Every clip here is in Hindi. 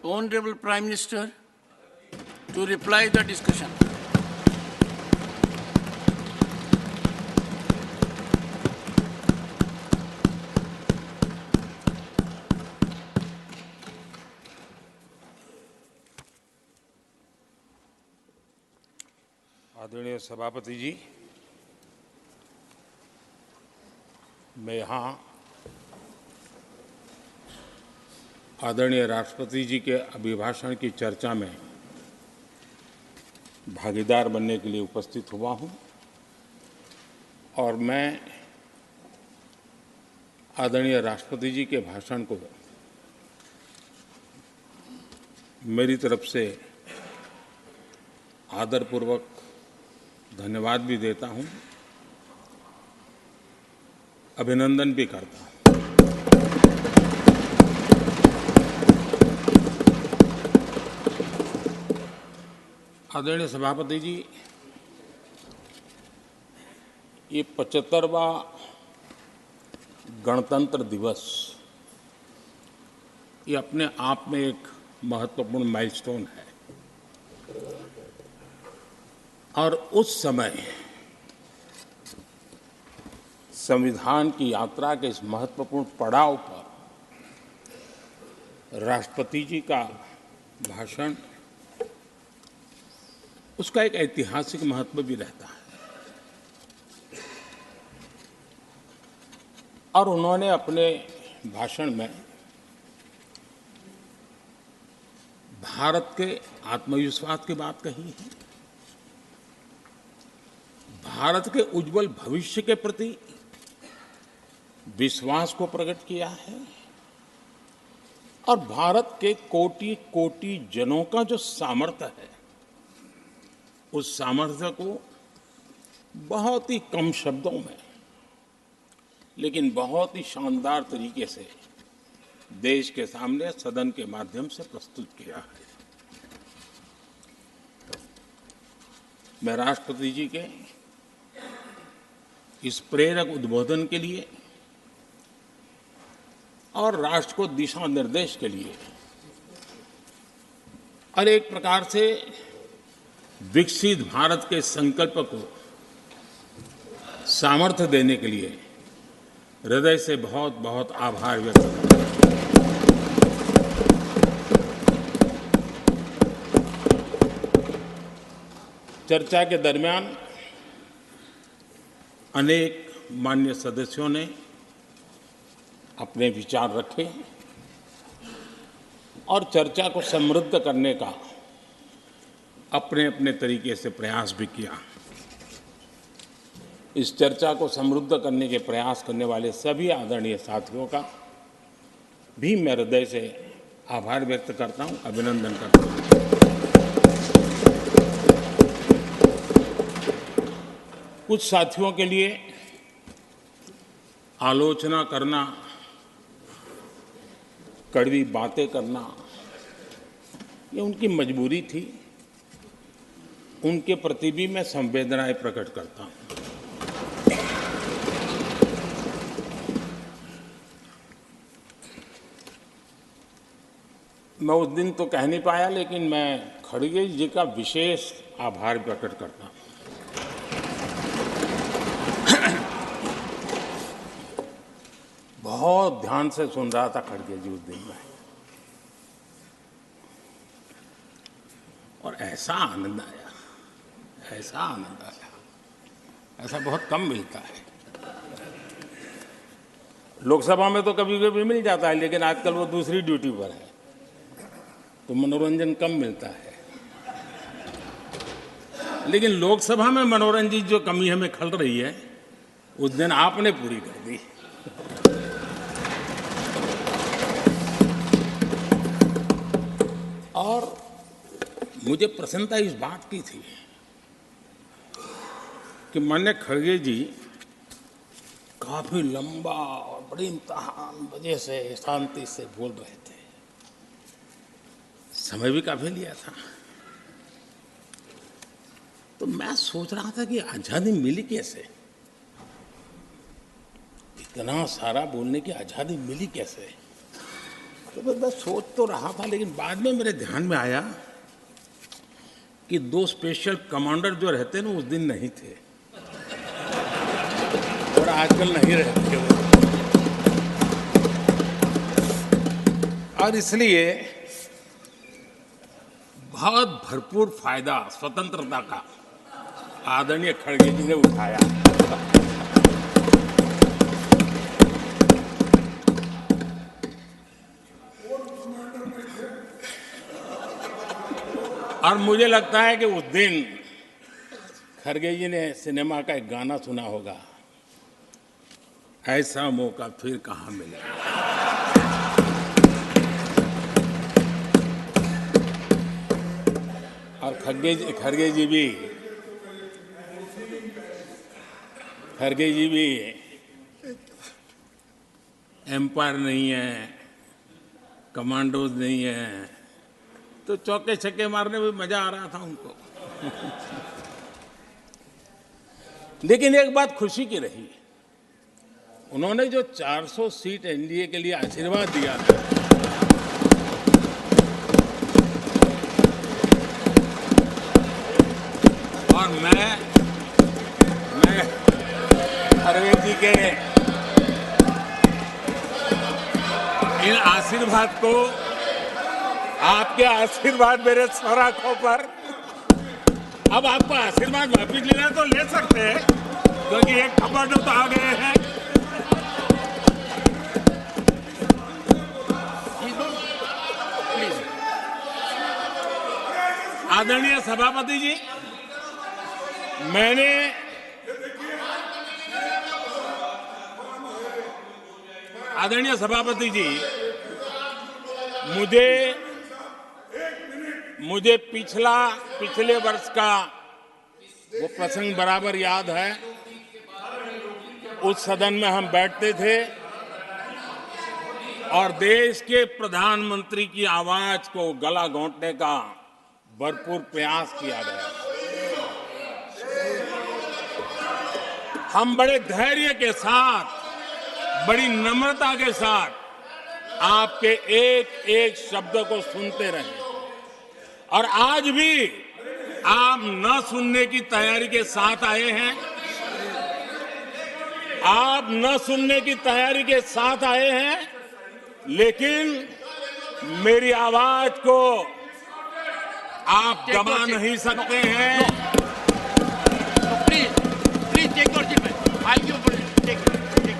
Honorable Prime Minister to reply the discussion. आदरणीय सभापति जी, मैं यहाँ आदरणीय राष्ट्रपति जी के अभिभाषण की चर्चा में भागीदार बनने के लिए उपस्थित हुआ हूँ और मैं आदरणीय राष्ट्रपति जी के भाषण को मेरी तरफ से आदरपूर्वक धन्यवाद भी देता हूँ, अभिनंदन भी करता हूँ। आदरणीय सभापति जी, ये 75वां गणतंत्र दिवस ये अपने आप में एक महत्वपूर्ण माइलस्टोन है और उस समय संविधान की यात्रा के इस महत्वपूर्ण पड़ाव पर राष्ट्रपति जी का भाषण उसका एक ऐतिहासिक महत्व भी रहता है और उन्होंने अपने भाषण में भारत के आत्मविश्वास की बात कही है, भारत के उज्जवल भविष्य के प्रति विश्वास को प्रकट किया है और भारत के कोटि कोटि जनों का जो सामर्थ्य है उस सामर्थ्य को बहुत ही कम शब्दों में लेकिन बहुत ही शानदार तरीके से देश के सामने सदन के माध्यम से प्रस्तुत किया है। मैं राष्ट्रपति जी के इस प्रेरक उद्बोधन के लिए और राष्ट्र को दिशा निर्देश के लिए और एक प्रकार से विकसित भारत के संकल्प को सामर्थ्य देने के लिए हृदय से बहुत बहुत आभार व्यक्त करता हूं। चर्चा के दरमियान अनेक माननीय सदस्यों ने अपने विचार रखे और चर्चा को समृद्ध करने का अपने अपने तरीके से प्रयास भी किया। इस चर्चा को समृद्ध करने के प्रयास करने वाले सभी आदरणीय साथियों का भी मैं हृदय से आभार व्यक्त करता हूं, अभिनंदन करता हूं। कुछ साथियों के लिए आलोचना करना, कड़वी बातें करना ये उनकी मजबूरी थी, उनके प्रति भी मैं संवेदनाएं प्रकट करता हूं। मैं उस दिन तो कह नहीं पाया लेकिन मैं खड़गे जी का विशेष आभार प्रकट करता हूं। बहुत ध्यान से सुन रहा था खड़गे जी उस दिन में और ऐसा आनंद आया, ऐसा बहुत कम मिलता है। लोकसभा में तो कभी कभी मिल जाता है लेकिन आजकल वो दूसरी ड्यूटी पर है तो मनोरंजन कम मिलता है। लेकिन लोकसभा में मनोरंजन जो कमी हमें खल रही है उस दिन आपने पूरी कर दी। और मुझे प्रसन्नता इस बात की थी कि माननीय खड़गे जी काफी लंबा और बड़ी इम्तहान वजह से शांति से बोल रहे थे, समय भी काफी लिया था। तो मैं सोच रहा था कि आजादी मिली कैसे, इतना सारा बोलने की आजादी मिली कैसे। तो मैं सोच तो रहा था, लेकिन बाद में मेरे ध्यान में आया कि 2 स्पेशल कमांडर जो रहते ना उस दिन नहीं थे और आजकल नहीं रहते वो। और इसलिए बहुत भरपूर फायदा स्वतंत्रता का आदरणीय खड़गे जी ने उठाया। और मुझे लगता है कि उस दिन खड़गे जी ने सिनेमा का एक गाना सुना होगा, ऐसा मौका फिर कहाँ मिलेगा। और खड़गे जी भी एम्पायर नहीं है, कमांडोज नहीं है, तो चौके छक्के मारने में मजा आ रहा था उनको। लेकिन एक बात खुशी की रही, उन्होंने जो 400 सीट एनडीए के लिए आशीर्वाद दिया था, और मैं खड़गे जी के इन आशीर्वाद को, आपके आशीर्वाद मेरे सर आंखों पर, अब आपको आशीर्वाद वापिस लेना तो ले सकते हैं, क्योंकि एक खबर तो आ गए हैं। आदरणीय सभापति जी, आदरणीय सभापति जी, मुझे पिछले वर्ष का वो प्रसंग बराबर याद है। उस सदन में हम बैठते थे और देश के प्रधानमंत्री की आवाज को गला घोंटने का भरपूर प्रयास किया गया। हम बड़े धैर्य के साथ, बड़ी नम्रता के साथ आपके एक एक शब्द को सुनते रहे, और आज भी आप न सुनने की तैयारी के साथ आए हैं। आप न सुनने की तैयारी के साथ आए हैं, लेकिन मेरी आवाज को आप दबा नहीं सकते हैं।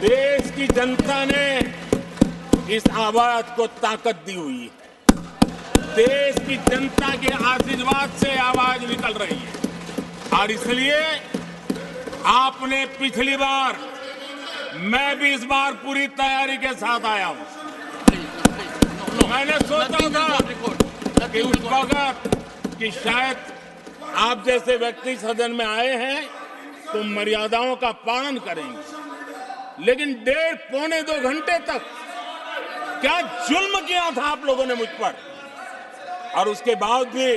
देश की जनता ने इस आवाज को ताकत दी हुई है। देश की जनता के आशीर्वाद से आवाज निकल रही है, और इसलिए आपने पिछली बार, मैं भी इस बार पूरी तैयारी के साथ आया हूं। मैंने सोचा था कि उस वक्त कि शायद आप जैसे व्यक्ति सदन में आए हैं तो मर्यादाओं का पालन करेंगे, लेकिन 1.5-2 घंटे तक क्या जुल्म किया था आप लोगों ने मुझ पर, और उसके बाद भी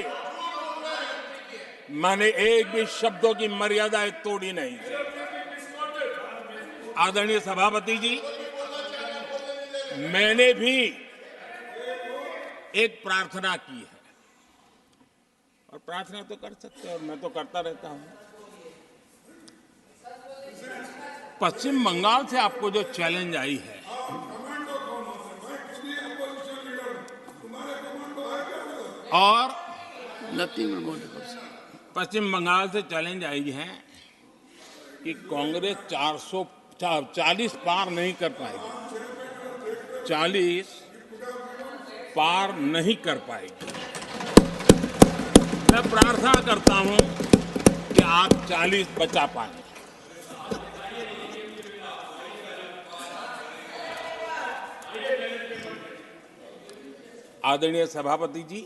मैंने एक भी शब्दों की मर्यादाएं तोड़ी नहीं थी। आदरणीय सभापति जी, मैंने भी एक प्रार्थना की है, और प्रार्थना तो कर सकते हैं, और मैं तो करता रहता हूं। पश्चिम बंगाल से आपको जो चैलेंज आई है, और पश्चिम बंगाल से चैलेंज आई है कि कांग्रेस 440 पार नहीं कर पाएगी, 40 पार नहीं कर पाएगी। मैं प्रार्थना करता हूं कि आप 40 बचा पाए। आदरणीय सभापति जी,